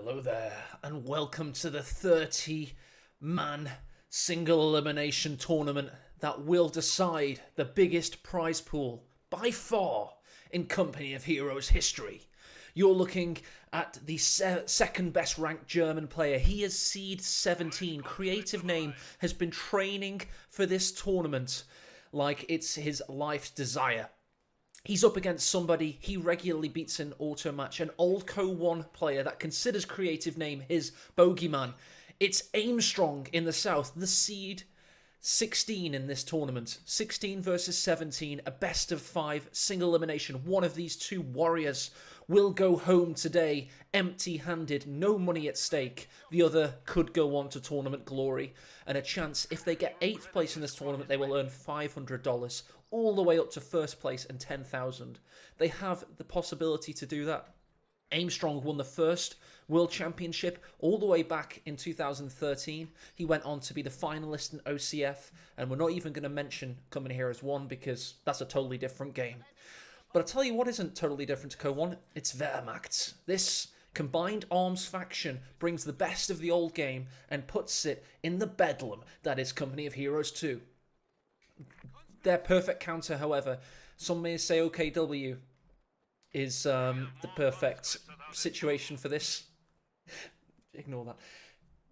Hello there, and welcome to the 30-man single elimination tournament that will decide the biggest prize pool by far in Company of Heroes history. You're looking at the second best ranked German player. He is seed 17. CreativeName has been training for this tournament like it's his life's desire. He's up against somebody he regularly beats in auto match, an old CoH2 player that considers CreativeName his bogeyman. It's Aimstrong in the south, the seed 16 in this tournament. 16 versus 17, a best of 5 single elimination. One of these two warriors will go home today empty-handed, no money at stake. The other could go on to tournament glory, and a chance, if they get 8th place in this tournament, they will earn $500, all the way up to 1st place and $10,000. They have the possibility to do that. Aimstrong won the first World Championship all the way back in 2013. He went on to be the finalist in OCF, and we're not even going to mention Company Heroes 1 because that's a totally different game. But I'll tell you what isn't totally different to CoH2, it's Wehrmacht. This combined arms faction brings the best of the old game and puts it in the bedlam that is Company of Heroes 2. Their perfect counter, however, some may say OKW is the perfect situation for this. Ignore that.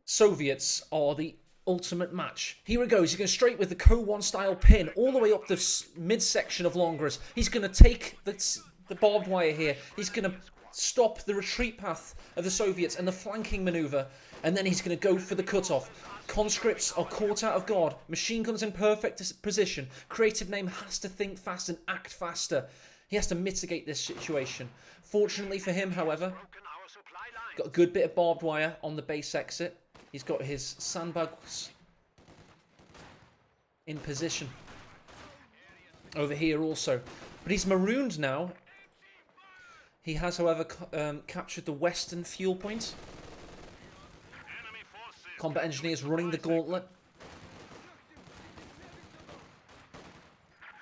Soviets are the ultimate match. Here he goes. He's going straight with the CoH2 style pin all the way up the midsection of Longras. He's going to take the barbed wire here. He's going to stop the retreat path of the Soviets and the flanking maneuver, and then he's going to go for the cutoff. Conscripts are caught out of guard. Machine guns in perfect position. CreativeName has to think fast and act faster. He has to mitigate this situation. Fortunately for him, however, got a good bit of barbed wire on the base exit. He's got his sandbags in position over here also. But he's marooned now. He has, however, captured the western fuel point. Combat engineers running the gauntlet.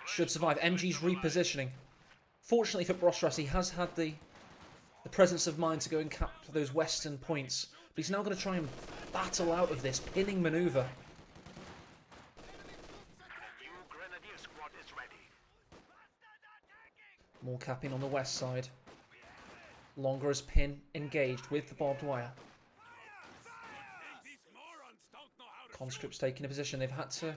Should survive. MG's repositioning. Fortunately for Brostras, he has had the presence of mind to go and capture those western points. But he's now going to try and battle out of this pinning maneuver. More capping on the west side. Longra's pin engaged with the barbed wire. Conscripts taking a position. They've had to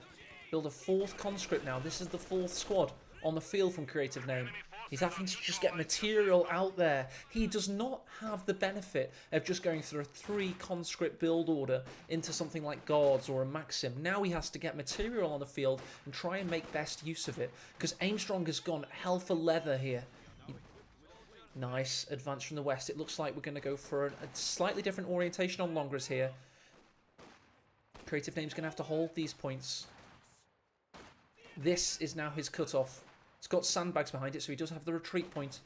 build a 4th conscript now. This is the 4th squad on the field from CreativeName. He's having to just get material out there. He does not have the benefit of just going through a 3 conscript build order into something like Guards or a Maxim. Now he has to get material on the field and try and make best use of it, because Aimstrong has gone hell for leather here. Nice advance from the west. It looks like we're going to go for a slightly different orientation on Longras here. CreativeName's going to have to hold these points. This is now his cutoff. It's got sandbags behind it, so he does have the retreat point.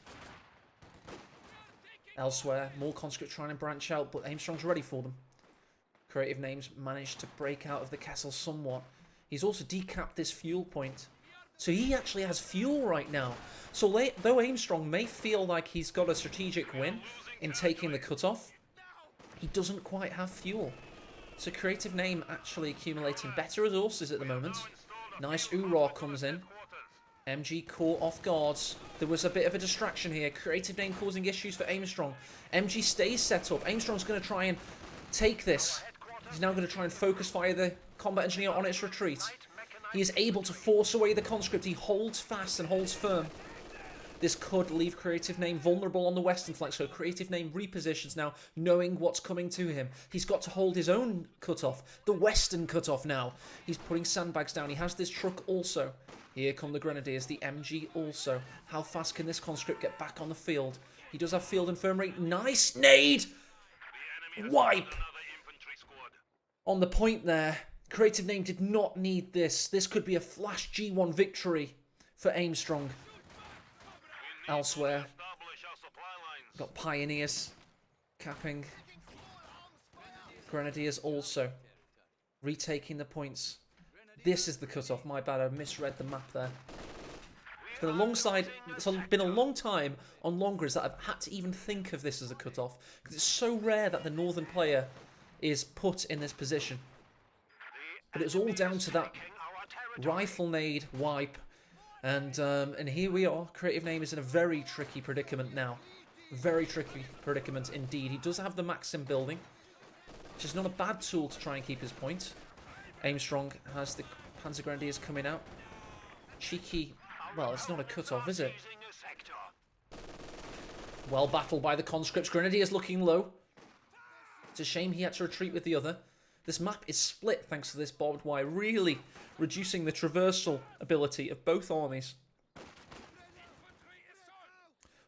Elsewhere, more conscripts trying to branch out, but Aimstrong's ready for them. CreativeName's managed to break out of the castle somewhat. He's also decapped this fuel point. So he actually has fuel right now. So though Aimstrong may feel like he's got a strategic win in taking the cutoff, he doesn't quite have fuel. So CreativeName actually accumulating better resources at the moment. Nice Ura comes in. MG caught off guards. There was a bit of a distraction here. CreativeName causing issues for Aimstrong. MG stays set up. Aimstrong's going to try and take this. He's now going to try and focus fire the combat engineer on its retreat. He is able to force away the conscript. He holds fast and holds firm. This could leave CreativeName vulnerable on the western flank, so CreativeName repositions now, knowing what's coming to him. He's got to hold his own cutoff, the western cutoff now. He's putting sandbags down. He has this truck also. Here come the Grenadiers, the MG also. How fast can this conscript get back on the field? He does have field infirmary. Nice nade! Wipe! On the point there. CreativeName did not need this. This could be a flash G1 victory for Aimstrong. Elsewhere, got Pioneers capping. Grenadiers also retaking the points. This is the cutoff. My bad, I misread the map there. It's been a long time on Longres that I've had to even think of this as a cutoff, because it's so rare that the northern player is put in this position. But it was all down to that rifle nade wipe, and here we are. CreativeName is in a very tricky predicament now. Very tricky predicament indeed. He does have the Maxim building, which is not a bad tool to try and keep his point. Aimstrong has the Panzer Grenadiers coming out. Cheeky. Well, it's not a cut-off, is it? Well battled by the conscripts. Grenadiers looking low. It's a shame he had to retreat with the other. This map is split thanks to this barbed wire, really reducing the traversal ability of both armies.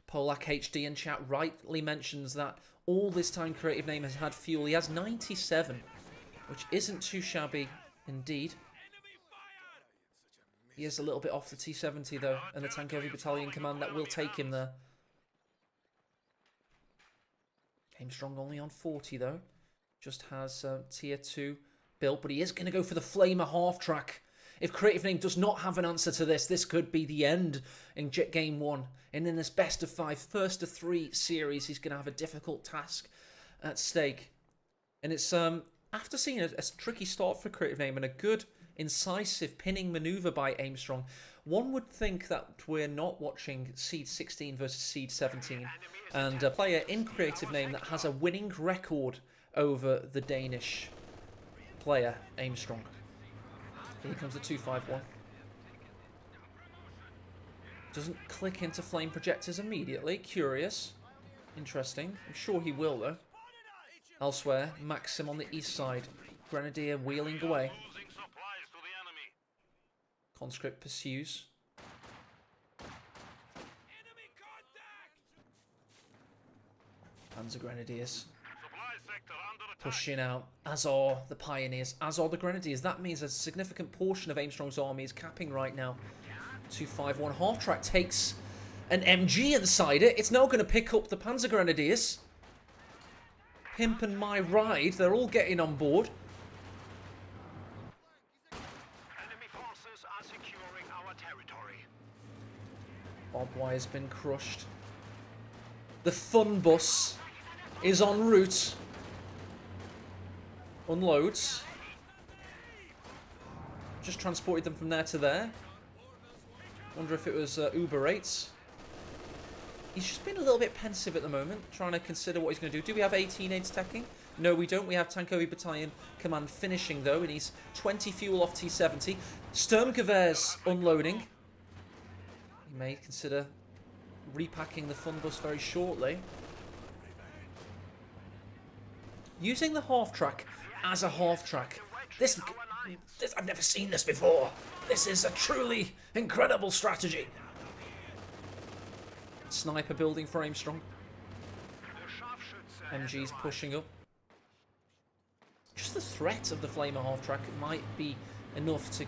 Polak HD in chat rightly mentions that all this time CreativeName has had fuel. He has 97, which isn't too shabby indeed. He is a little bit off the T70 though, and the tank heavy battalion command that will take him there. Aimstrong only on 40 though. Just has tier 2 built, but he is going to go for the Flamer half-track. If CreativeName does not have an answer to this, this could be the end in Game 1. And in this best of 5, first of 3 series, he's going to have a difficult task at stake. And it's after seeing a tricky start for CreativeName and a good, incisive pinning maneuver by Aimstrong, one would think that we're not watching Seed 16 versus Seed 17, and a player in CreativeName that has a winning record over the Danish player, Aimstrong. Here comes the 251. Doesn't click into flame projectors immediately. Curious. Interesting. I'm sure he will, though. Elsewhere, Maxim on the east side. Grenadier wheeling away. Conscript pursues. Panzer Grenadiers pushing out, as are the Pioneers, as are the Grenadiers. That means a significant portion of Aimstrong's army is capping right now. 251 half-track takes an MG inside it. It's now going to pick up the Panzer Grenadiers. Pimp and My Ride, they're all getting on board. Enemy forces are securing our territory. Barbed wire's been crushed. The fun bus is en route. Unloads. Just transported them from there to there. Wonder if it was Uber rates. He's just been a little bit pensive at the moment, trying to consider what he's going to do. Do we have 18 aids teching? No, we don't. We have Tankovi Battalion Command finishing, though, and he's 20 fuel off T70. Sturmgewehr's unloading. He may consider repacking the fun bus very shortly. Using the half-track as a half-track. This, I've never seen this before. This is a truly incredible strategy. Sniper building for Aimstrong. MG's pushing up. Just the threat of the Flamer half-track might be enough to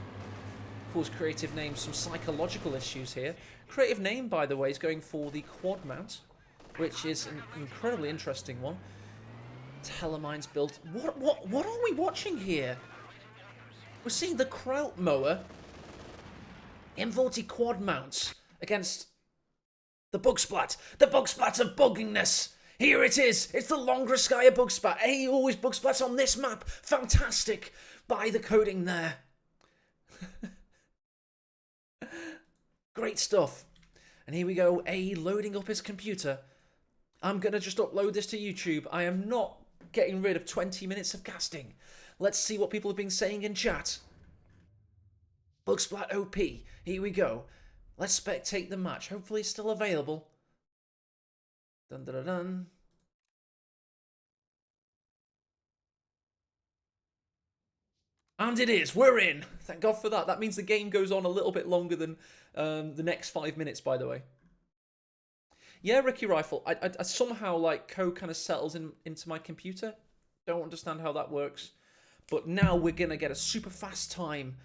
cause CreativeName some psychological issues here. CreativeName, by the way, is going for the quad mount, which is an incredibly interesting one. Telemines built. What are we watching here? We're seeing the Kraut mower M40 quad mounts against the Bugsplat. The Bugsplat of buggingness. Here it is. It's the Longreskaya Bugsplat. Hey, always Bugsplats on this map. Fantastic. By the coding there. Great stuff. And here we go. A loading up his computer. I'm going to just upload this to YouTube. I am not getting rid of 20 minutes of casting. Let's see what people have been saying in chat. Bugsplat OP. Here we go. Let's spectate the match. Hopefully it's still available. Dun dun dun dun. And it is. We're in. Thank God for that. That means the game goes on a little bit longer than the next 5 minutes, by the way. Yeah, Ricky Rifle. I somehow, like, code kind of settles into my computer. Don't understand how that works. But now we're going to get a super fast time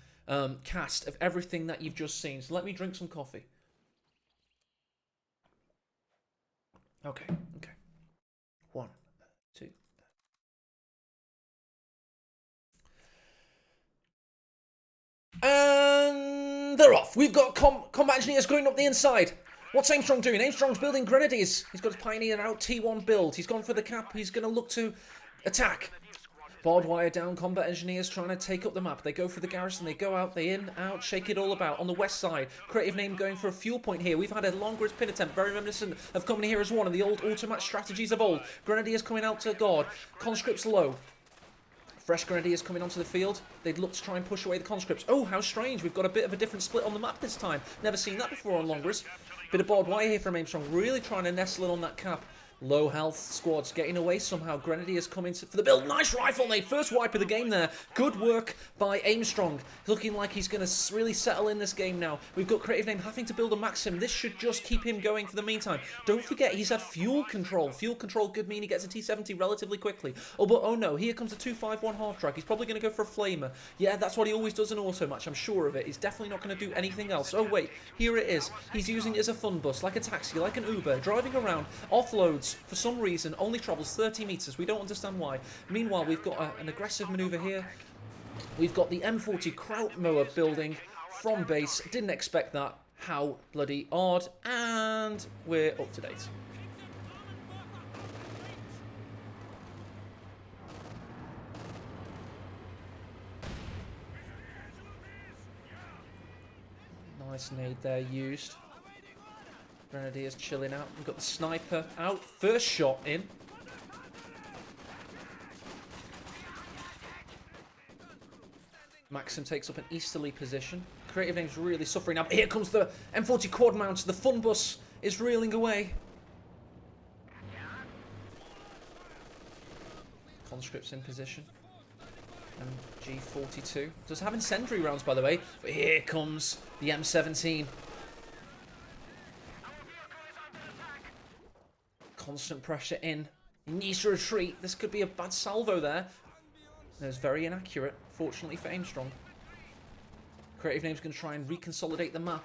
cast of everything that you've just seen. So let me drink some coffee. Okay. 1, 2. And they're off. We've got combat engineers going up the inside. What's Aimstrong doing? Aimstrong's building grenadiers. He's got his Pioneer out T1 build. He's gone for the cap. He's going to look to attack. Barbed wire down, combat engineers trying to take up the map. They go for the garrison, they go out, they in, out, shake it all about. On the west side, CreativeName going for a fuel point here. We've had a Longrist pin attempt, very reminiscent of coming here as one of the old automat strategies of old. Grenadiers coming out to guard, conscripts low. Fresh Grenadiers coming onto the field. They'd look to try and push away the conscripts. Oh, how strange. We've got a bit of a different split on the map this time. Never seen that before on Longrist. Bit of barbed wire here from Aimstrong, really trying to nestle in on that cap. Low health squads getting away somehow. Grenadiers coming for the build. Nice rifle nade. First wipe of the game there. Good work by Aimstrong. Looking like he's going to really settle in this game now. We've got CreativeName having to build a Maxim. This should just keep him going for the meantime. Don't forget, he's had fuel control. Fuel control could mean he gets a T-70 relatively quickly. Oh, but oh no. Here comes a 251 half track. He's probably going to go for a flamer. Yeah, that's what he always does in auto match. I'm sure of it. He's definitely not going to do anything else. Oh, wait. Here it is. He's using it as a fun bus, like a taxi, like an Uber, driving around, offloads for some reason. Only travels 30 metres. We don't understand why. Meanwhile, we've got an aggressive manoeuvre here. We've got the M40 Kraut mower building from base. Didn't expect that. How bloody odd. And we're up to date. Nice nade there used. Grenadiers chilling out. We've got the sniper out. First shot in. Maxim takes up an easterly position. CreativeName's really suffering now. Here comes the M40 quad mount. The fun bus is reeling away. Conscripts in position. And G42. Does have incendiary rounds, by the way. But here comes the M17. Constant pressure in. He needs to retreat. This could be a bad salvo there. It's very inaccurate, fortunately for Aimstrong. CreativeName's going to try and reconsolidate the map.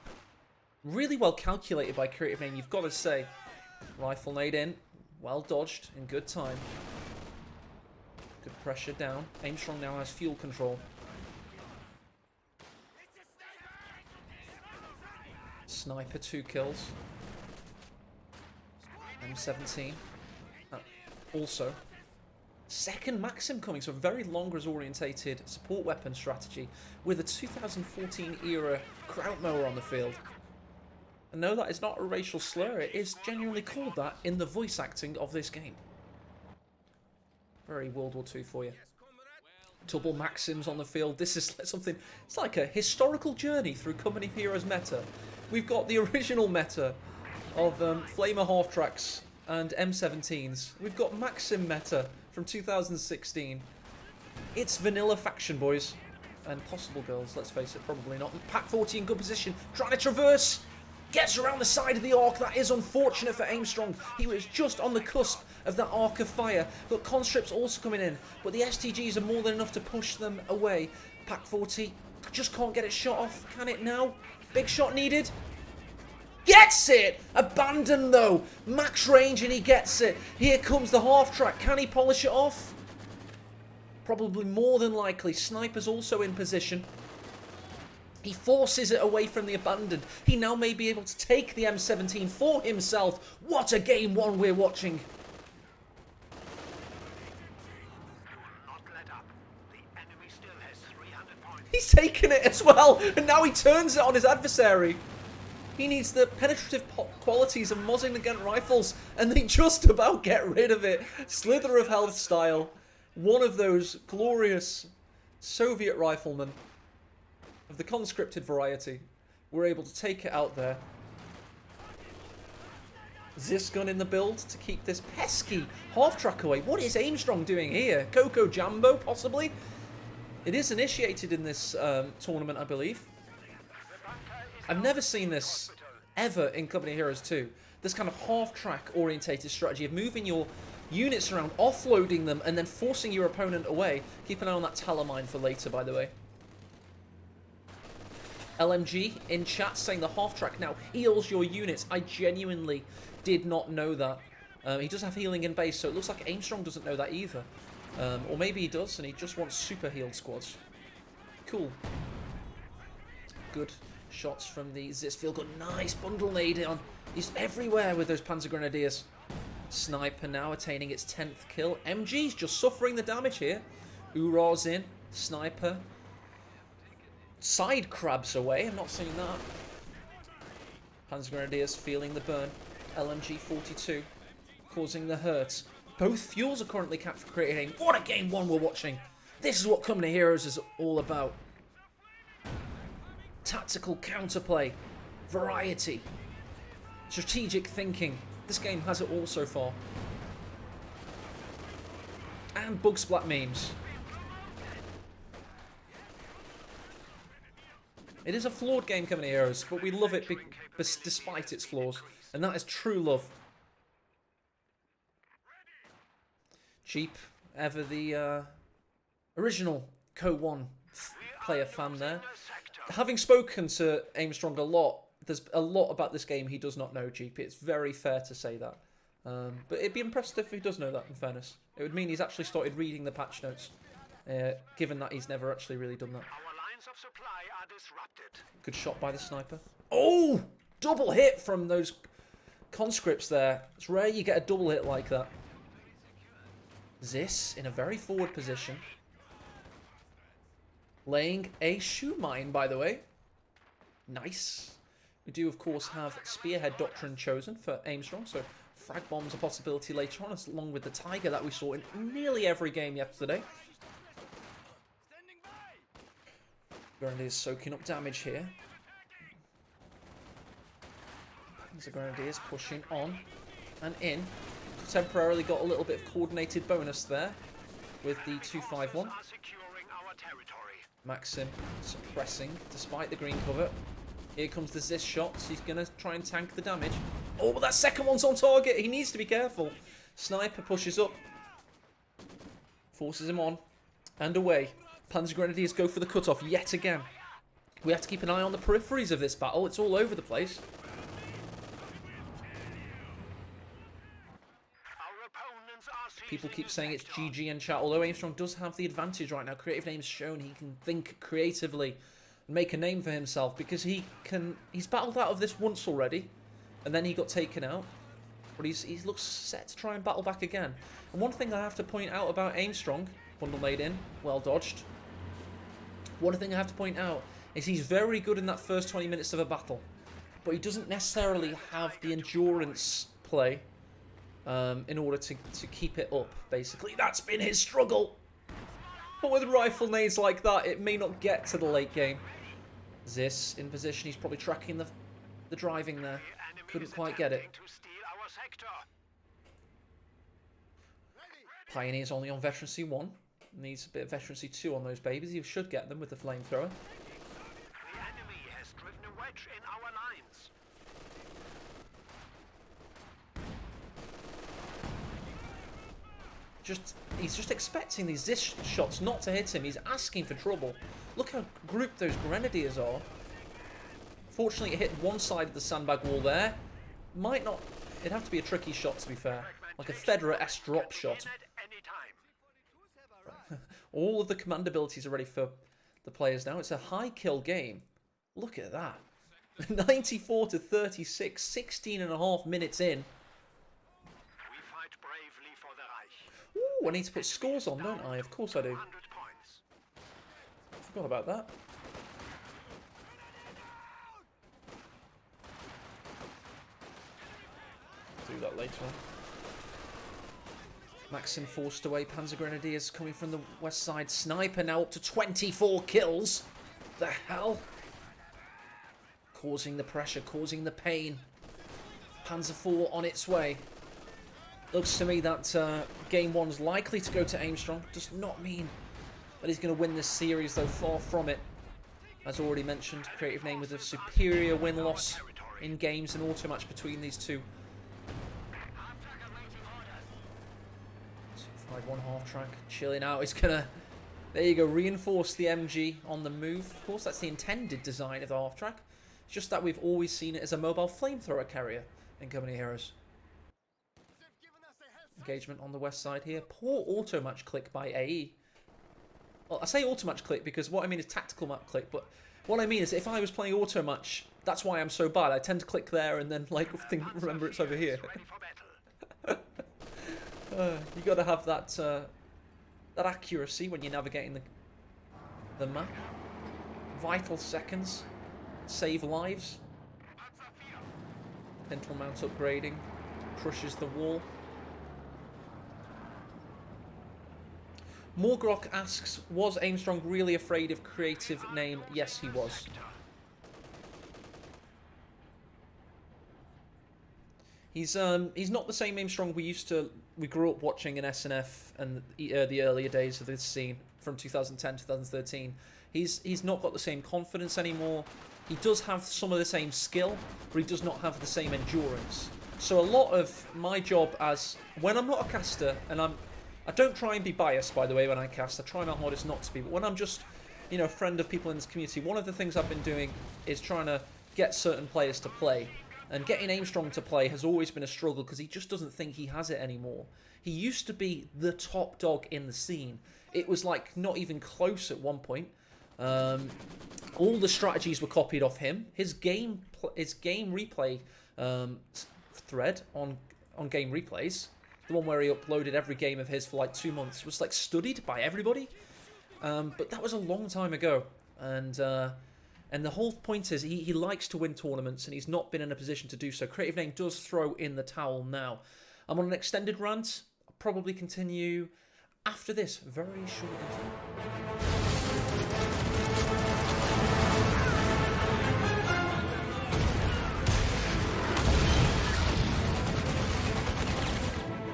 Really well calculated by CreativeName, you've got to say. Rifle nade in. Well dodged in good time. Good pressure down. Aimstrong now has fuel control. Sniper, 2 kills. M17. Also, second Maxim coming, so a very Longrist orientated support weapon strategy with a 2014 era Kraut mower on the field. And no, that is not a racial slur, it is genuinely called that in the voice acting of this game. Very World War II for you. Double Maxims on the field. This is something, it's like a historical journey through Company of Heroes meta. We've got the original meta of Flamer half-tracks and M17s. We've got Maxim meta from 2016. It's vanilla faction, boys. And possible girls, let's face it, probably not. Pack 40 in good position, trying to traverse. Gets around the side of the arc. That is unfortunate for Aimstrong. He was just on the cusp of that arc of fire. But conscripts also coming in. But the STGs are more than enough to push them away. Pack 40 just can't get it shot off. Can it now? Big shot needed. Gets it! Abandoned though. Max range and he gets it. Here comes the half track. Can he polish it off? Probably more than likely. Sniper's also in position. He forces it away from the abandoned. He now may be able to take the M17 for himself. What a game one we're watching. Not let up. The enemy still has 300 points. He's taken it as well. And now he turns it on his adversary. He needs the penetrative qualities of Mosin against rifles, and they just about get rid of it. Slither of health style. One of those glorious Soviet riflemen of the conscripted variety were able to take it out there. Zisgun in the build to keep this pesky half-track away. What is Aimstrong doing here? Coco Jambo, possibly? It is initiated in this tournament, I believe. I've never seen this ever in Company of Heroes 2. This kind of half-track orientated strategy of moving your units around, offloading them, and then forcing your opponent away. Keep an eye on that Talamine for later, by the way. LMG in chat saying the half-track now heals your units. I genuinely did not know that. He does have healing in base, so it looks like Aimstrong doesn't know that either. Or maybe he does, and he just wants super healed squads. Cool. Good shots from the Zisfield. Got nice bundle nade on. He's everywhere with those Panzer Grenadiers. Sniper now attaining its 10th kill. MG's just suffering the damage here. Urar's in. Sniper. Side crabs away. I'm not seeing that. Panzer Grenadiers feeling the burn. LMG 42 causing the hurt. Both fuels are currently capped for CreativeName. What a game one we're watching. This is what Company Heroes is all about. Tactical counterplay. Variety. Strategic thinking. This game has it all so far. And bug splat memes. It is a flawed game, Company Heroes, but we love it despite its flaws. And that is true love. Cheap, ever the original CoH2 player fan there. Having spoken to Aimstrong a lot, there's a lot about this game he does not know, Cheap. It's very fair to say that. But it'd be impressive if he does know that, in fairness. It would mean he's actually started reading the patch notes, given that he's never actually really done that. Of supply are disrupted. Good shot by the sniper. Oh! Double hit from those conscripts there. It's rare you get a double hit like that. Zis in a very forward position. Laying a shoe mine, by the way. Nice. We do, of course, have Spearhead Doctrine chosen for Aimstrong, so frag bomb's a possibility later on, along with the Tiger that we saw in nearly every game yesterday. Grenadiers soaking up damage here. Panzer Grenadiers pushing on and in. Temporarily got a little bit of coordinated bonus there with the 251. Maxim suppressing despite the green cover. Here comes the Zis shots. He's going to try and tank the damage. Oh, but that second one's on target. He needs to be careful. Sniper pushes up. Forces him on and away. Panzer Grenadiers go for the cutoff yet again. We have to keep an eye on the peripheries of this battle. It's all over the place. People keep saying it's GG in chat, although Aimstrong does have the advantage right now. CreativeName's shown he can think creatively and make a name for himself because he's battled out of this once already, and then he got taken out. But he looks set to try and battle back again. And one thing I have to point out about Aimstrong, bundle laid in, well dodged. One thing I have to point out is he's very good in that first 20 minutes of a battle, but he doesn't necessarily have the endurance play in order to keep it up, basically. That's been his struggle. But with rifle nades like that, it may not get to the late game. Zis in position. He's probably tracking the driving there. Couldn't quite get it. Pioneer's only on Veterancy 1. Needs a bit of Veterancy 2 on those babies. He should get them with the flamethrower. The enemy has driven a wedge in our lines. He's just expecting these Zis shots not to hit him. He's asking for trouble. Look how grouped those Grenadiers are. Fortunately, it hit one side of the sandbag wall there. Might not... It'd have to be a tricky shot, to be fair. Like a Federer S-drop shot. All of the command abilities are ready for the players now. It's a high kill game. Look at that. 94 to 36, 16 and a half minutes in. We fight bravely for the Reich. Ooh, I need to put scores on, don't I? Of course I do. 100 points. Forgot about that. Do that later on. Maxim forced away. Panzer Grenadiers coming from the west side. Sniper now up to 24 kills. The hell? Causing the pressure, causing the pain. Panzer IV on its way. Looks to me that game one's likely to go to Aimstrong. Does not mean that he's going to win this series, though. Far from it. As already mentioned, CreativeName with a superior win-loss in games and auto match between these two. 251 half track, chilling out. He's gonna, there you go, reinforce the MG on the move. Of course, that's the intended design of the half track. It's just that we've always seen it as a mobile flamethrower carrier in Company Heroes. Engagement on the west side here. Poor auto match click by AE. Well, I say auto match click because what I mean is tactical map click, but What I mean is, if I was playing auto match, that's why I'm so bad. I tend to click there and then like remember it's over here. Ready for battle. You got to have that that accuracy when you're navigating the map. Vital seconds, save lives. Mental mount upgrading, crushes the wall. Morgrok asks, was Aimstrong really afraid of CreativeName? Yes, he was. He's not the same Aimstrong we grew up watching in SNF and the earlier days of this scene from 2010, 2013. He's not got the same confidence anymore. He does have some of the same skill, but he does not have the same endurance. So a lot of my job when I'm not a caster, and I don't try and be biased, by the way, when I cast. I try my hardest not to be. But when I'm just, a friend of people in this community, one of the things I've been doing is trying to get certain players to play. And getting Aimstrong to play has always been a struggle because he just doesn't think he has it anymore. He used to be the top dog in the scene. It was like not even close at one point. All the strategies were copied off him. His game replay thread on game replays, the one where he uploaded every game of his for like 2 months, was like studied by everybody. But that was a long time ago, and the whole point is he likes to win tournaments, and he's not been in a position to do so. CreativeName does throw in the towel now. I'm on an extended rant. I'll probably continue after this very short interview.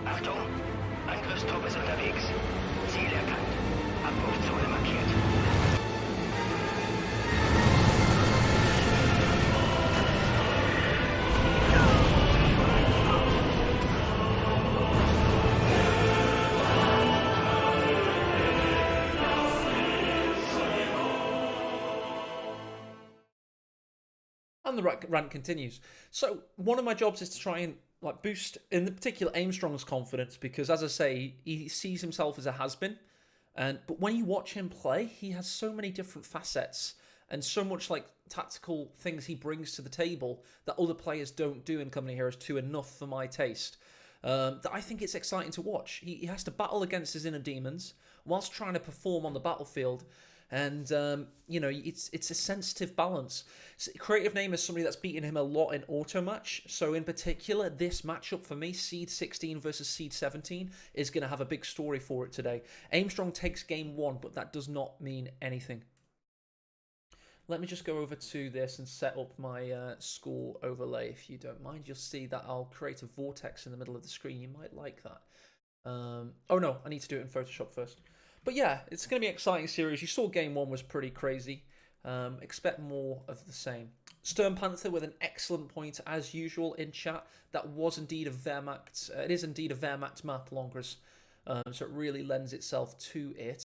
Achtung! Angriffstruppe ist unterwegs. Ziel erkannt. Abbruchzone markiert. And the rant continues. So one of my jobs is to try and boost, in particular, Aimstrong's confidence, because as I say, he sees himself as a has-been. But when you watch him play, he has so many different facets and so much tactical things he brings to the table that other players don't do in Company Heroes 2 enough for my taste. That I think it's exciting to watch. He has to battle against his inner demons whilst trying to perform on the battlefield. And, it's a sensitive balance. CreativeName is somebody that's beaten him a lot in auto match. So in particular, this matchup for me, Seed 16 versus Seed 17, is going to have a big story for it today. Aimstrong takes game 1, but that does not mean anything. Let me just go over to this and set up my score overlay, if you don't mind. You'll see that I'll create a vortex in the middle of the screen. You might like that. Oh no, I need to do it in Photoshop first. But yeah, it's going to be an exciting series. You saw game 1 was pretty crazy. Expect more of the same. Stern Panther with an excellent point as usual in chat. That was indeed a Wehrmacht. It is indeed a Wehrmacht map, Longers. So it really lends itself to it.